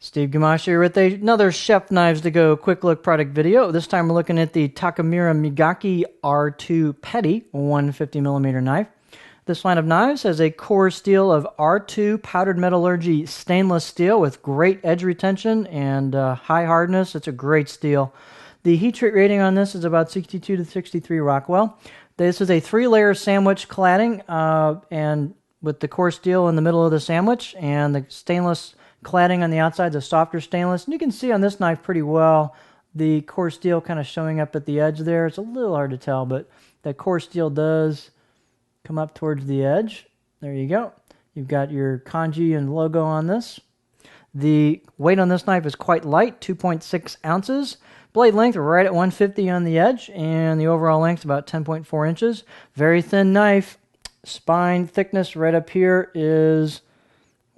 Steve Gamache here with another Chef Knives to Go quick look product video. This time we're looking at the Takamura Migaki R-2 Petty 150mm knife. This line of knives has a core steel of R-2 powdered metallurgy stainless steel with great edge retention and high hardness. It's a great steel. The heat treat rating on this is about 62 to 63 Rockwell. This is a 3-layer sandwich cladding and with the core steel in the middle of the sandwich and the stainless cladding on the outside, the softer stainless. And you can see on this knife pretty well the core steel kind of showing up at the edge there. It's a little hard to tell, but that core steel does come up towards the edge. There you go. You've got your kanji and logo on this. The weight on this knife is quite light, 2.6 ounces. Blade length right at 150 on the edge, and the overall length about 10.4 inches. Very thin knife. Spine thickness right up here is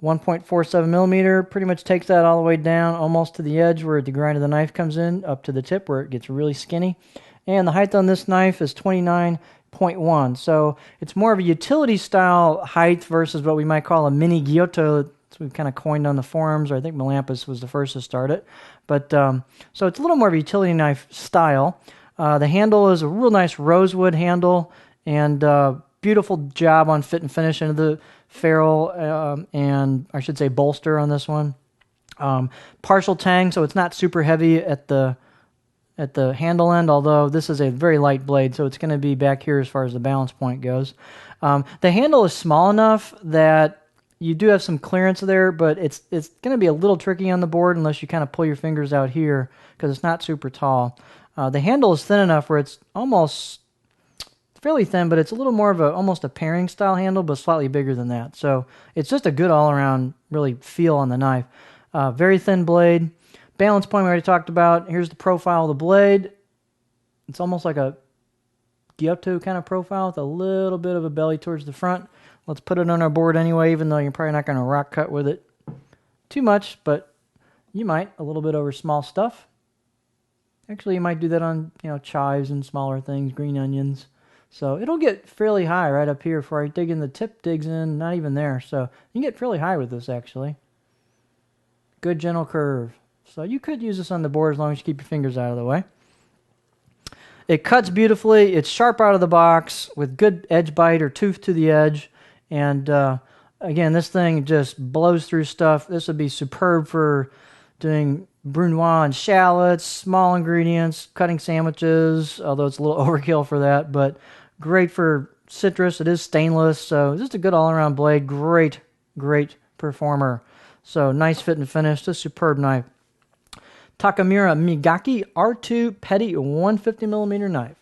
1.47 millimeter. Pretty much takes that all the way down almost to the edge where the grind of the knife comes in, up to the tip where it gets really skinny. And the height on this knife is 29.1. So it's more of a utility style height versus what we might call a mini gyuto. We've kind of coined on the forums, or I think Melampus was the first to start it. But so it's a little more of a utility knife style. The handle is a real nice rosewood handle, and beautiful job on fit and finish into the ferrule, and I should say bolster on this one. Partial tang, so it's not super heavy at the handle end, although this is a very light blade, so it's going to be back here as far as the balance point goes. The handle is small enough that you do have some clearance there, but it's going to be a little tricky on the board unless you kind of pull your fingers out here because it's not super tall. The handle is thin enough where it's almost fairly thin, but it's a little more of almost a paring style handle, but slightly bigger than that. So it's just a good all-around really feel on the knife. Very thin blade. Balance point we already talked about. Here's the profile of the blade. It's almost like a gyuto kind of profile with a little bit of a belly towards the front. Let's put it on our board anyway, even though you're probably not going to rock cut with it too much, but you might a little bit over small stuff. Actually, you might do that on chives and smaller things, green onions. So it'll get fairly high right up here before I dig in. The tip digs in, not even there. So you can get fairly high with this, actually. Good gentle curve. So you could use this on the board as long as you keep your fingers out of the way. It cuts beautifully. It's sharp out of the box with good edge bite or tooth to the edge. And again, this thing just blows through stuff. This would be superb for doing brunoise and shallots, small ingredients, cutting sandwiches, although it's a little overkill for that, but great for citrus. It is stainless, so just a good all-around blade. Great, great performer. So nice fit and finish. Just a superb knife. Takamura Migaki R-2 Petty 150mm knife.